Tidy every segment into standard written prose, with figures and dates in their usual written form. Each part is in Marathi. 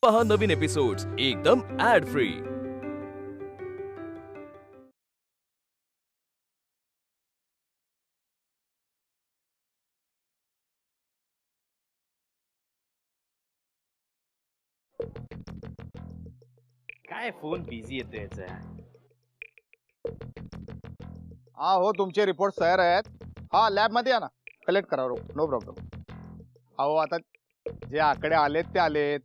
पहा नवीन एपिसोड्स एकदम ऍड फ्री। काय फोन बिझी येतो याचा। हा हो, तुमचे रिपोर्ट तयार आहेत। हा लॅब मध्ये या ना, कलेक्ट करा, नो प्रॉब्लेम। अहो आता जे आकडे आलेत ते आलेत।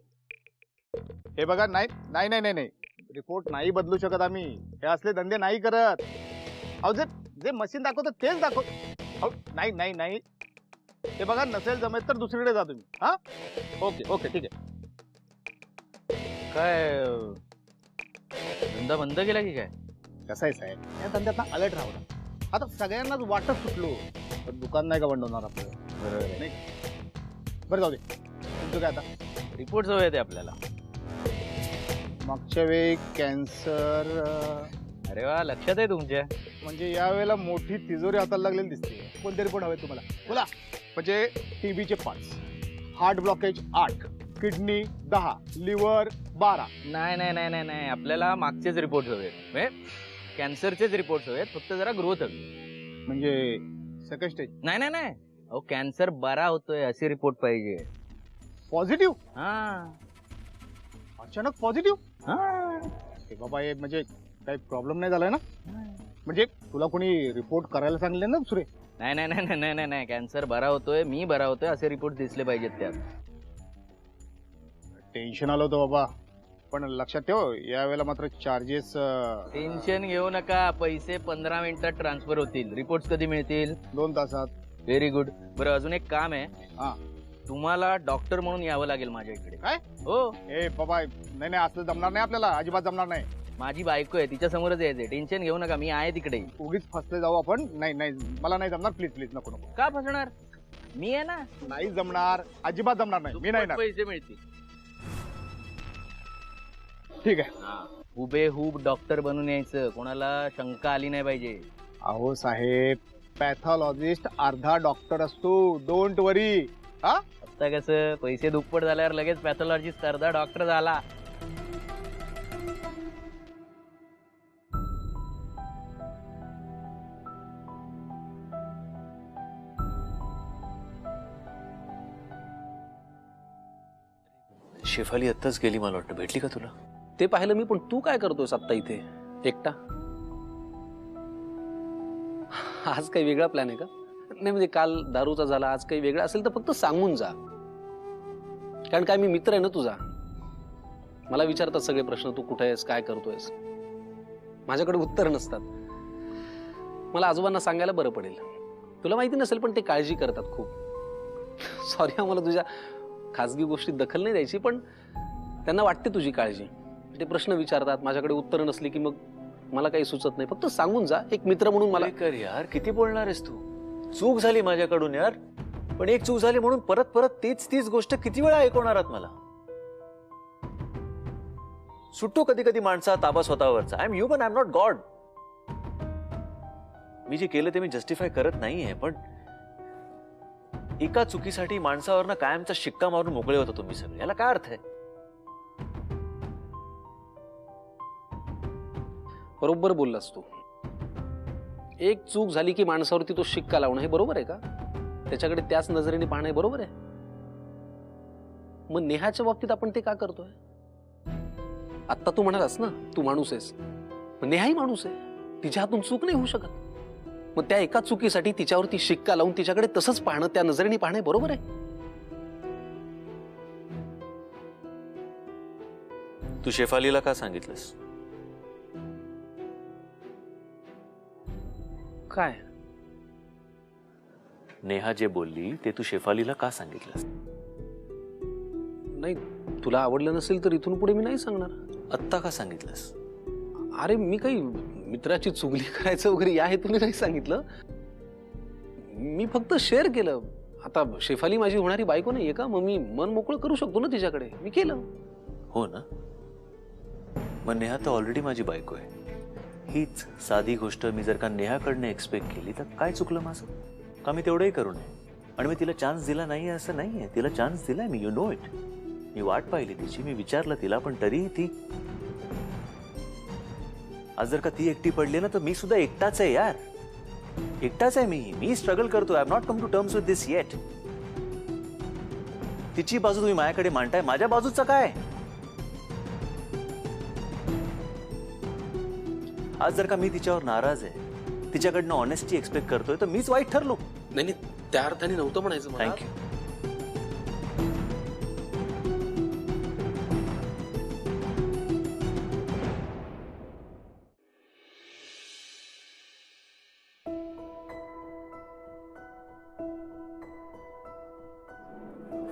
हे बघा, नाही नाही नाही नाही रिपोर्ट नाही बदलू शकत आम्ही, हे असले धंदे नाही करत। अहो जे जे मशीन दाखवतं तेच दाखव। अहो नाही नाही नाही, हे बघा, नसेल जमेत तर दुसरीकडे जा तुम्ही। हा ओके ओके ठीक आहे। काय धंदा बंद केला की काय? कसं आहे साहेब, या धंद्यात अलर्ट राहू। आता सगळ्यांनाच वाटत सुटलो तर दुकान नाही का बंद होणार आपलं? बरोबर आहे। नाही, बरं जाऊ दे, तुमचं काय आता? रिपोर्ट हवे ते आपल्याला। मागच्या वेळी कॅन्सर, अरे वा, लक्षात आहे तुमच्या। म्हणजे यावेळेला मोठी तिजोरी हाताला लागलेली दिसते। कोणते रिपोर्ट हवे तुम्हाला बोला। म्हणजे टीबीचे 5, हार्ट ब्लॉकेज 8, किडनी 10, लिव्हर 12। नाही नाही नाही नाही नाही, आपल्याला मागचेच रिपोर्ट हवे, म्हणजे कॅन्सरचेच रिपोर्ट हवे, फक्त जरा ग्रोथ हवी। म्हणजे सेकंड स्टेज? नाही नाही नाही, अहो कॅन्सर बरा होतोय असे रिपोर्ट पाहिजे। पॉझिटिव्ह? हा अचानक पॉझिटिव्ह? हा, हे बाबा, हे म्हणजे काही प्रॉब्लेम नाही झालाय ना? म्हणजे तुला कोणी रिपोर्ट करायला सांगले ना दुसरे? नाही नाही नाही नाही नाही नाही, कॅन्सर बरा होतोय, मी बरा होतोय असे रिपोर्ट दिसले पाहिजेत त्यात। टेन्शन आलं होतं बाबा, पण लक्षात ठेव यावेळेला मात्र चार्जेस। टेन्शन घेऊ नका, पैसे 15 मिनिटात ट्रान्सफर होतील। रिपोर्ट्स कधी मिळतील? 2 तासात। Very good. बरं, अजून एक काम आहे, हा, तुम्हाला डॉक्टर म्हणून यावं लागेल माझ्या इकडे। काय? हो, ए बाबा, नाही नाही, असं जमणार नाही आपल्याला, अजिबात जमणार नाही। माझी बायको आहे, तिच्या समोरच यायचंय। टेन्शन घेऊ नका, मी आहे तिकडे। उगीच फसले जाऊ आपण। नाही नाही, मला नाही जमणार, प्लीज प्लीज, नको नको। का फसणार? मी आहे ना। नाही जमणार, अजिबात जमणार नाही, मी नाही ना। पैसे मिळतील। ठीक आहे। हुबेहूब डॉक्टर बनून यायचं, कोणाला शंका आली नाही पाहिजे। अहो साहेब, पॅथॉलॉजिस्ट अर्धा डॉक्टर असतो, डोंट वरी। हा, आता कसं पैसे दुप्पट झाल्यावर लगेच पॅथॉलॉजिस्ट अर्धा डॉक्टर झाला। शेफाली आत्ताच गेली, मला वाटतं भेटली का तुला? ते पाहिलं मी, पण तू काय करतोयस आत्ता इथे एकटा? आज काही वेगळा प्लॅन आहे का? नाही म्हणजे काल दारूचा झाला, आज काही वेगळा असेल तर फक्त सांगून जा, कारण काय मी मित्र आहे ना तुझा। मला विचारतात सगळे प्रश्न, तू कुठे आहेस, काय करतोयस, माझ्याकडे उत्तर नसतात। मला आजोबांना सांगायला बरं पडेल, तुला माहिती नसेल पण ते काळजी करतात खूप। सॉरी, आम्हाला तुझ्या खाजगी गोष्टीत दखल नाही द्यायची, पण त्यांना वाटते तुझी काळजी। ते प्रश्न विचारतात, माझ्याकडे उत्तर नसली की मग मला काही सुचत नाही। फक्त सांगून जा, एक मित्र म्हणून मला। कर यार, किती बोलणार आहेस तू? चूक झाली माझ्याकडून यार, पण एक चूक झाली म्हणून परत परत तीच गोष्ट किती वेळा ऐकवणार आहात मला? सुटतो कधी कधी माणसा ताबा स्वतःवरचा। I am human, I am not God. मी जे केलं ते मी जस्टिफाय करत नाहीये, पण एका चुकीसाठी माणसावरनं कायमचा शिक्का मारून मोकळे होता तुम्ही सगळे, याला काय अर्थ आहे? बरोबर बोललास तू, एक चूक झाली की माणसावरती तो शिक्का लावणं हे बरोबर आहे का? त्याच्याकडे त्याच नजरेने पाहणं हे बरोबर आहे? मग नेहाच्या बाबतीत आपण ते का करतोय? आत्ता तू म्हणालास ना तू माणूस आहेस, मग नेहाही माणूस आहे, तिच्या हातून चूक नाही होऊ शकत। मग त्या एका चुकीसाठी तिच्यावरती शिक्का लावून तिच्याकडे तसंच पाहणं, त्या नजरेने पाहणं बरोबर आहे? तू शेफालीला का सांगितलंस? काय? नेहा जे बोलली ते तू शेफालीला का सांगितलंस? नाही, तुला आवडलं नसेल तर इथून पुढे मी नाही सांगणार। आत्ता का सांगितलंस? अरे मी काही मित्राची चुगली करायचं वगैरे या हेतूने नाही सांगितलं, मी फक्त शेअर केलं। आता शेफाली माझी होणारी बायको नाहीये का, मग मी मन मोकळं करू शकतो ना तिच्याकडे, मी केलं। हो ना, मग नेहा तर ऑलरेडी माझी बायको आहे। हीच साधी गोष्ट मी जर का नेहाकडनं एक्सपेक्ट केली तर काय चुकलं माझं? का मी तेवढंही करू नये? आणि मी तिला चान्स दिला नाही असं नाहीये, तिला चान्स दिलाय मी, यू नो इट। मी वाट पाहिली तिची, मी विचारलं तिला, पण तरीही ती, आज जर का ती एकटी पडली ना तर मी सुद्धा एकटाच आहे यार, एकटाच आहे मी स्ट्रगल करतो. I have not come to terms with this yet. तिची बाजू तुम्ही माझ्याकडे मांडताय, माझ्या बाजूचं काय? आज जर का मी तिच्यावर नाराज आहे, तिच्याकडनं ऑनेस्टी एक्सपेक्ट करतोय, तर मीच वाईट ठरलो. नाही त्या अर्थाने नव्हतं म्हणायचं मला. थँक्यू.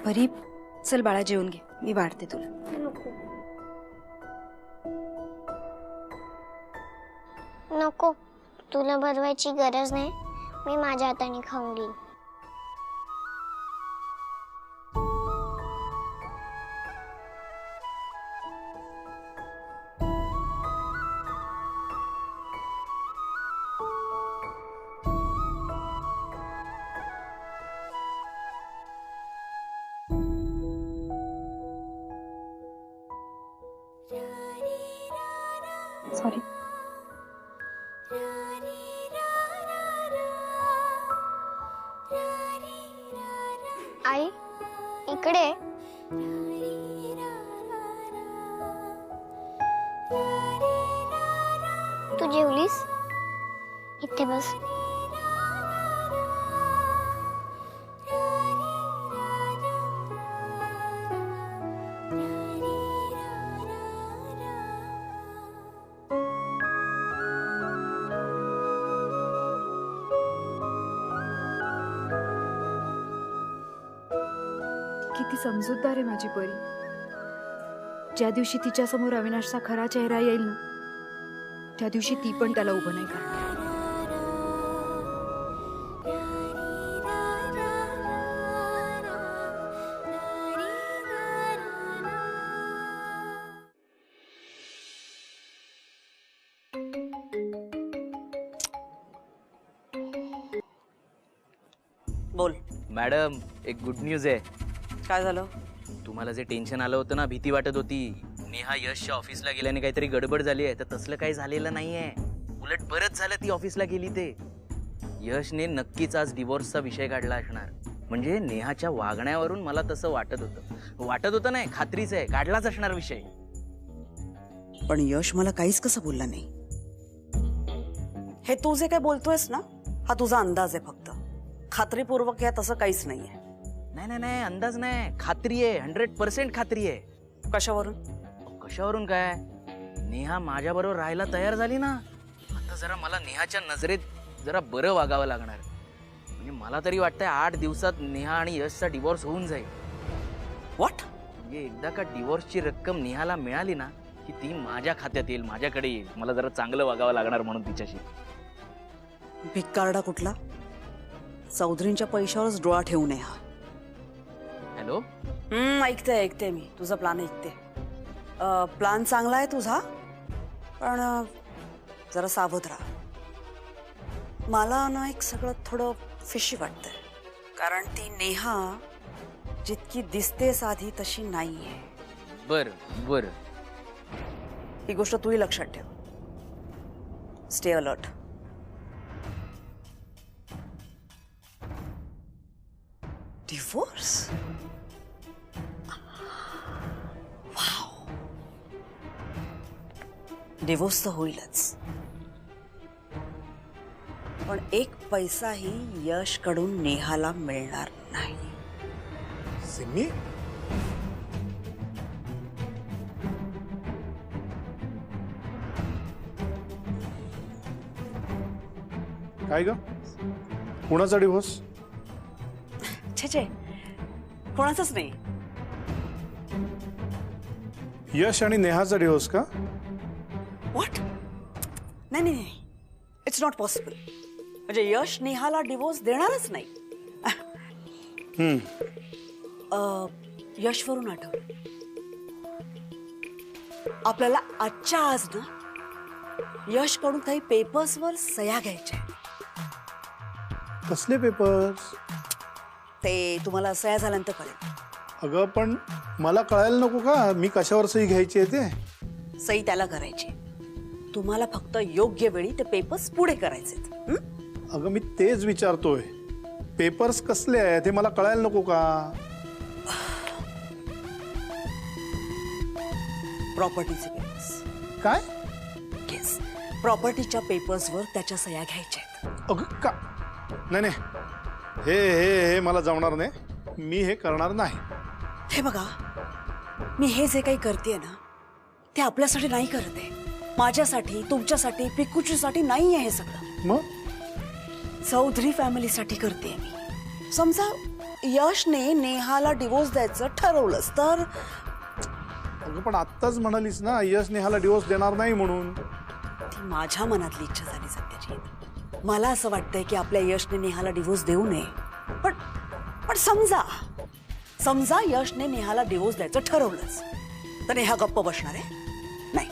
परी, चल बाळा जेवून घे, मी वाढते तुला. नको, तुला बनवायची गरज नाही, मी माझ्या हाताने खाऊन घेईन. सॉरी. आई, इकडे. तू जेवलीस? इथे बस. किती समजूतदार आहे माझी परी. ज्या दिवशी तिच्या समोर अविनाशचा खरा चेहरा येईल ना, त्या दिवशी ती पण त्याला उभं नाही करणार. बोल, मॅडम, एक गुड न्यूज आहे. काय झालं? तुम्हाला जे टेन्शन आलं होतं ना, भीती वाटत होती, नेहा यशच्या ऑफिसला गेल्याने काहीतरी गडबड झाली आहे, तर तसलं काही झालेलं नाहीये. उलट बरंच झालं ती ऑफिसला गेली ते. यशने नक्कीच आज डिवोर्सचा विषय काढला असणार. म्हणजे नेहाच्या वागण्यावरून मला तसं वाटत होतं नाही, खात्रीच आहे, काढलाच असणार विषय. पण यश मला काहीच कसं बोलला नाही. हे तू जे काय बोलतोयस ना, हा तुझा अंदाज आहे फक्त. खात्रीपूर्वक या तसं काहीच नाहीये. नाही, अंदाज नाही, खात्री आहे, 100% खात्री आहे. कशावरून काय? नेहा माझ्या बरोबर राहायला तयार झाली ना, आता जरा मला नेहाच्या नजरेत जरा बरं वागावं लागणार. म्हणजे मला तरी वाटतंय 8 दिवसात नेहा आणि यशचा डिवोर्स होऊन जाईल. व्हॉट? म्हणजे एकदा का डिवोर्सची रक्कम नेहाला मिळाली ना, की ती माझ्या खात्यात येईल, माझ्याकडे येईल. मला जरा चांगलं वागावं लागणार म्हणून तिच्याशी. भिक्कारडा कुठला? चौधरींच्या पैशावरच डोळा ठेवू नये हा. हॅलो, ऐकते मी तुझा प्लॅन ऐकते. प्लॅन चांगला आहे तुझा, पण जरा सावध राहा. मला ना एक सगळं थोडं फिशी वाटतंय. कारण ती नेहा जितकी दिसते साधी तशी नाहीये. बर ही गोष्ट तूही लक्षात ठेव. Stay alert. Divorce? Wow. Divorce तर होईलच, पण एक पैसाही यश कडून नेहाला मिळणार नाही. सिमी, काय ग, कुणाचा डिव्होर्स? छे, कोणाचाच नाही. यश आणि नेहाचा डिव्होर्स का? व्हॉट? नाही, इट्स नॉट पॉसिबल. म्हणजे यश नेहाला डिवोर्स देणारच नाही. यशवरून आठवलं, आपल्याला आजच्या आज ना यश कडून काही पेपर्सवर सह्या घ्यायच्या. कसले पेपर्स? ते तुम्हाला सह्या झाल्यानंतर कळेल. अगं पण मला कळायला नको का मी कशावर सही घ्यायची आहे ते? सही त्याला करायची, तुम्हाला फक्त योग्य वेळी ते पेपर्स पुढे करायचे. अगं मी तेच विचारतोय, पेपर्स कसले आहेत हे मला कळायला नको का? प्रॉपर्टीचे पेपर्स. काय? येस, प्रॉपर्टीच्या पेपर्सवर त्याच्या सह्या घ्यायच्या आहेत. अगं का? नाही नाही, हे हे हे मला जमणार नाही, मी हे करणार नाही. हे बघा, मी हे जे काही करते ना ते आपल्यासाठी नाही करत आहे, माझ्यासाठी, तुमच्यासाठी, पिकूचीसाठी नाही आहे हे सगळं. मग चौधरी फॅमिलीसाठी करते मी. समजा यशने नेहाला डिवोर्स द्यायचं ठरवलंच तर? अगं पण आत्ताच म्हणालीस ना यश नेहाला डिवोर्स देणार नाही म्हणून. ती माझ्या मनातली इच्छा झाली सत्याची. मला असं वाटतंय की आपल्या यशने नेहाला डिवोर्स देऊ नये. पण पण समजा यशने नेहाला डिवोर्स द्यायचं ठरवलंच तर नेहा गप्प बसणार आहे? नाही,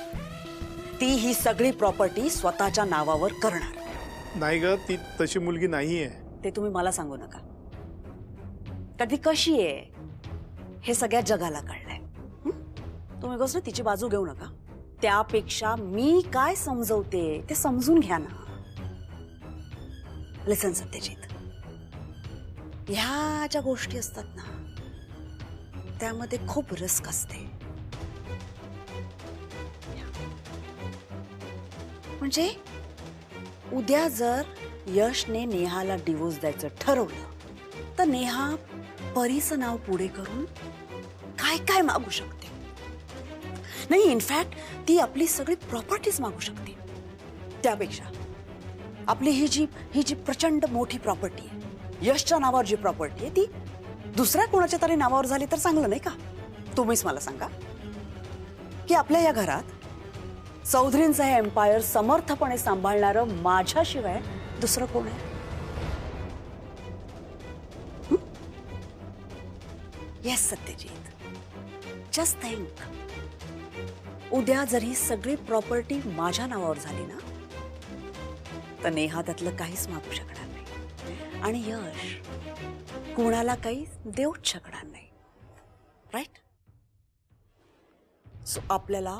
ती ही सगळी प्रॉपर्टी स्वतःच्या नावावर करणार. नाही ग, ती तशी मुलगी नाहीये. ते तुम्ही मला सांगू नका, तर ती कशी आहे हे सगळ्या जगाला कळलंय. तुम्ही कसं तिची बाजू घेऊ नका. त्यापेक्षा मी काय समजवते ते समजून घ्या ना. लिसन सत्यजित, ह्या ज्या गोष्टी असतात ना त्यामध्ये खूप रिस्क असते. म्हणजे उद्या जर यशने नेहाला डिवोर्स द्यायचं ठरवलं तर नेहा परीचं नाव पुढे करून काय काय मागू शकते. नाही, इनफॅक्ट ती आपली सगळी प्रॉपर्टीज मागू शकते. त्यापेक्षा आपली ही जी प्रचंड मोठी प्रॉपर्टी आहे, यशच्या नावावर जी प्रॉपर्टी आहे, ती दुसऱ्या कोणाच्या तरी नावावर झाली तर चांगलं नाही का? तुम्हीच मला सांगा की आपल्या या घरात चौधरींचं हे एम्पायर समर्थपणे सांभाळणारं माझ्याशिवाय दुसरं कोण आहे? येस सत्यजित, जस्ट थिंक, उद्या जर ही सगळी प्रॉपर्टी माझ्या नावावर झाली ना तर नेहा त्यातलं काहीच मागू शकणार नाही आणि यश कुणाला काही देऊच शकणार नाही. राईट? सो आपल्याला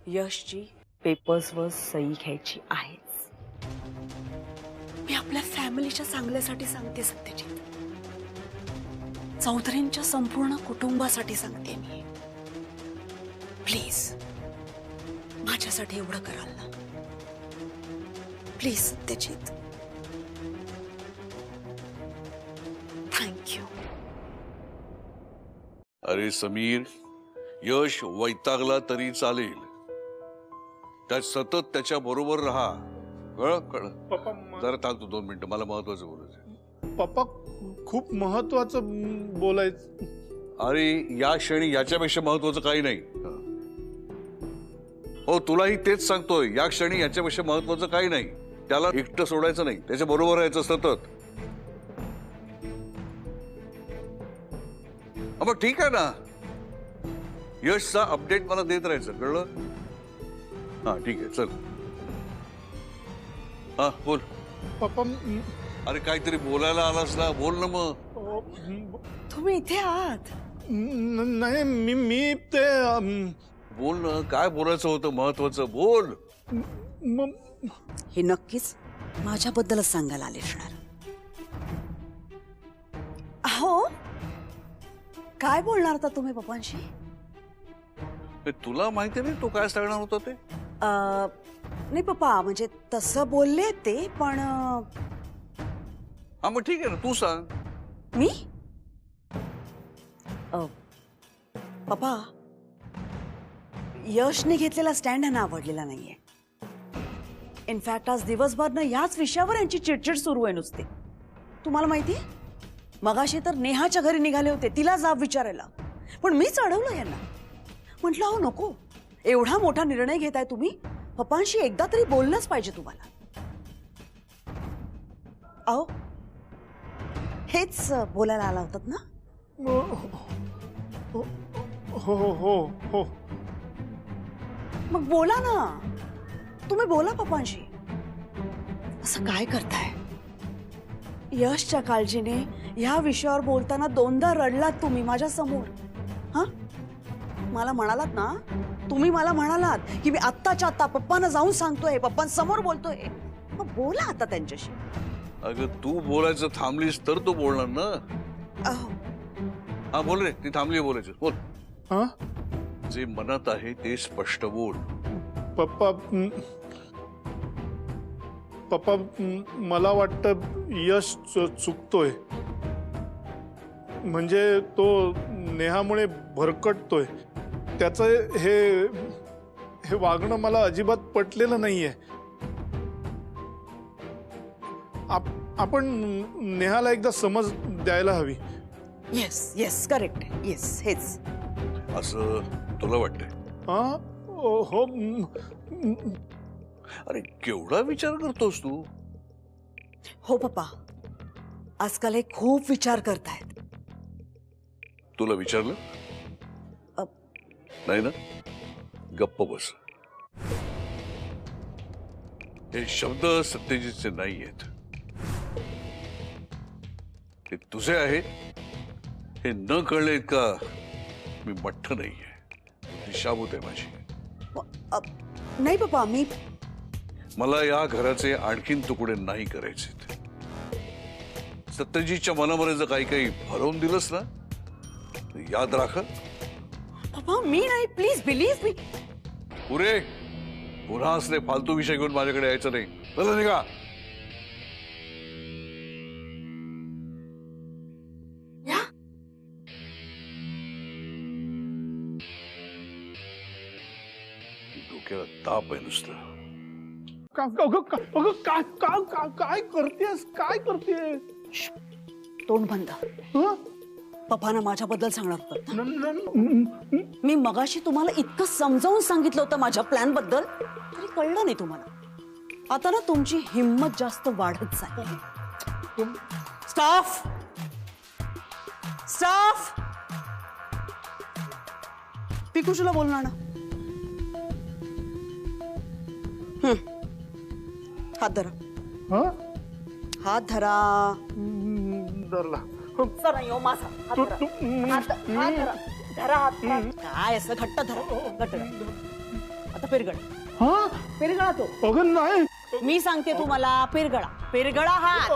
यशची पेपर्सवर सही घ्यायची आहेच. मी आपल्या फॅमिलीच्या चांगल्यासाठी सांगते सत्यजित, चौधरींच्या संपूर्ण कुटुंबासाठी सांगते मी. प्लीज माझ्यासाठी एवढं कराल ना? Please Satyajit, thank you. अरे समीर, यश वैतागला तरी चालेल, त्या सतत त्याच्या बरोबर राहा. कळ पप्पा जरा थांब तू 2 मिनिटं, मला महत्वाचं बोलायचं. पप्पा खूप महत्वाचं बोलायचं. अरे या क्षणी याच्यापेक्षा महत्वाचं काही नाही. हो, तुलाही तेच सांगतोय, या क्षणी याच्यापेक्षा महत्वाचं काही नाही. त्याला एकटं सोडायचं नाही, त्याच्या बरोबर राहायचं सतत. मग ठीक आहे ना, यशचा अपडेट मला देत राहायचं, कळलं? हा ठीक आहे, चल. हा बोल. पप्पा अरे काहीतरी बोलायला आलास ना, बोल ना मग. तुम्ही इथे आहात? नाही, मी ते बोल ना, काय बोलायचं होतं महत्वाचं, बोल. हे नक्कीच माझ्याबद्दलच सांगायला आले असणार. अहो, काय बोलणार होता तुम्ही पप्पांशी? तुला माहिती नाही तो काय सांगणार होता ते? नाही पप्पा, म्हणजे तसं बोलले ते, पण हा मग ठीक आहे ना, तू सांग. मी पप्पा, यशने घेतलेला स्टँड ह्यांना आवडलेला नाहीये. इनफॅक्ट आज दिवसभर ना याच विषयावर यांची चिडचिड सुरू आहे नुसते. तुम्हाला माहितीये, मगाशी तर नेहाच्या घरी निघाले होते तिला जाब विचारायला, पण मीच अडवलं यांना. म्हटलं अहो नको, एवढा मोठा निर्णय घेताय तुम्ही, पप्पांशी एकदा तरी बोललंच पाहिजे तुम्हाला. अहो, हेच बोलायला आला होतात ना? हो हो हो हो. मग बोला ना, तुम्ही बोला पप्पांशी. असं काय करताय? यशच्या काळजीने ह्या विषयावर बोलताना 2दा रडलात तुम्ही माझ्या समोर. हा, मला म्हणालात ना, तुम्ही मला म्हणालात की मी आत्ताच्या आत्ता पप्पांना जाऊन सांगतोय, पप्पांसमोर बोलतोय. मग बोला आता त्यांच्याशी. अगं तू बोलायचं थांबलीस तर तो बोलणार ना. अहो, हा बोल रे, ती थांबली बोलायचं बोल. हा जे मनात आहे ते स्पष्ट बोल. पप्पा पप्पा मला वाटतं यश चुकतोय. म्हणजे तो नेहामुळे भरकटतोय. त्याचं हे वागणं मला अजिबात पटलेलं नाहीये. आपण नेहाला एकदा समज द्यायला हवी. येस येस करेक्ट, येस हेच. असं तुला वाटतंय? हा हो. अरे केवढा विचार करतोस तू? हो पप्पा, आजकाल हे खूप विचार करतायत. तुला विचारलं नाही ना? गप्प बस. हे शब्द सत्यजितचे नाही आहेत, ते तुझे आहेत. हे न कळले का मी मठ्ठ नाहीये, दिशाभूत आहे माझी. नाही पप्पा, मला या घराचे आणखीन तुकडे नाही करायचे. सत्यजितच्या मनामध्ये जर काही काही भरवून दिलंस ना, याद राख. पप्पा मी नाही, प्लीज बिलीव्ह मी. पुरे पुन्हा असले फालतू विषय घेऊन माझ्याकडे यायचं नाही. चला निघा. डोक्याला ताप आहे नुसतं. काय करतेस? काय करते? तोंड बंद. पप्पांना माझ्याबद्दल सांगणार होतं. मी मगाशी तुम्हाला इतकं समजावून सांगितलं होतं माझ्या प्लॅन बद्दल, तरी कळलं नाही तुम्हाला. आता ना तुमची हिंमत जास्त वाढत जाईल. स्टाफ स्टाफ पिकुशूला बोलणार ना. हात धरा. हात धरा. धरला. सर नाही हो माझा. हात धरा. धरा हात. काय असं घट्ट धरा, घट्ट धरा. आता पिरगळा. पिरगळा तो. अगं नाही, मी सांगते तुम्हाला, पिरगळा. पिरगळा हात.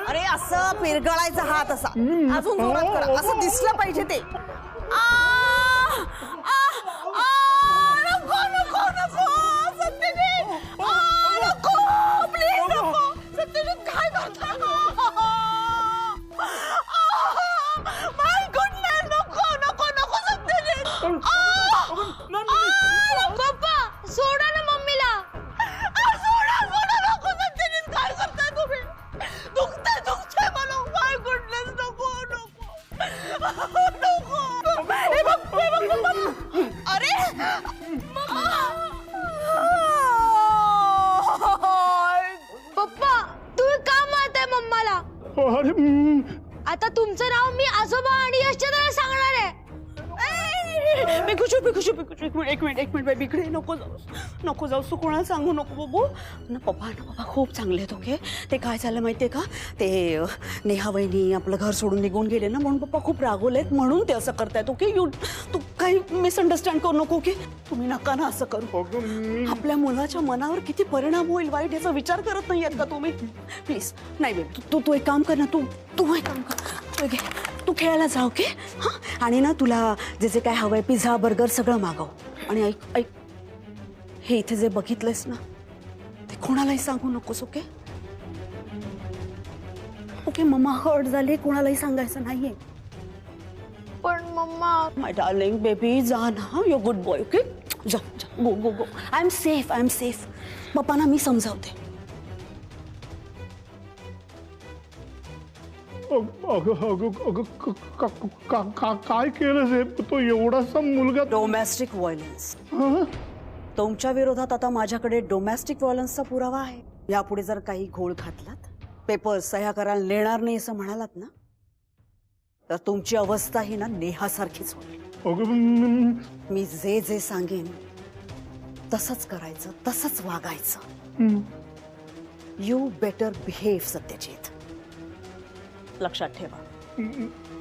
अरे असं पिरगळायचा हात असा. अजून जोरात करा, असं दिसलं पाहिजे ते. नको नको नको सत्यजित. नको प्लीज नको. सत्यजित काय करता? माय गुडनेस, नको नको नको सत्यजित. पप्पा सोडा ना मम्मीला. सोडा सोडा. नको सत्यजित, काय करताय तुम्ही? दुखतंय मला. माय गुडनेस, नको नको नको. हे बघ. अरे पप्पा तुम्ही का मारताय मम्माला? आता तुमचं नाव मी आजोबा आणि यशच्या त्याला सांगणार आहे. पिकुशू एक मिनिट बेबी, इकडे नको जाऊ. तू कोणाला सांगू नको बाबू. ना पप्पा खूप चांगले आहेत. ओके, ते काय झालं माहितीये का, ते नेहा वहिनी आपलं घर सोडून निघून गेले ना, म्हणून पप्पा खूप रागवलेत, म्हणून ते असं करतायत. ओके, तू काही मिसअंडरस्टँड करू नको. ओके, तुम्ही नका ना असं करू. आपल्या मुलाच्या मनावर किती परिणाम होईल वाईट याचा विचार करत नाहीयेत का तुम्ही? प्लीज. नाही बेबी, तू एक काम कर ना. तू एक काम कर. ओके, तू खेळायला जा. ओके, हा. आणि ना तुला जे काय हवंय, पिझ्झा बर्गर सगळं मागव. आणि ऐक, हे इथे जे बघितलंयस ना, ते कोणालाही सांगू नकोस. Okay okay. मम्मा हर्ट झाली, कोणालाही सांगायचं नाहीये. पण मम्मा. माय डार्लिंग बेबी, जा ना. You good boy. ओके, जा. गो. I am safe. पप्पांना मी समजावते. काय केलं तो एवढासा मुलगा? Domestic violence. तुमच्या विरोधात आता माझ्याकडे डोमेस्टिक व्हायलन्सचा पुरावा आहे. यापुढे जर काही घोळ घातलात, पेपर सह्या करायला नेणार नाही असं म्हणालात ना, तर तुमची अवस्था ही ना नेहासारखीच होईल. मी जे सांगेन तसंच करायचं, तसंच वागायचं. You better behave Satyajit. लक्षात ठेवा. म-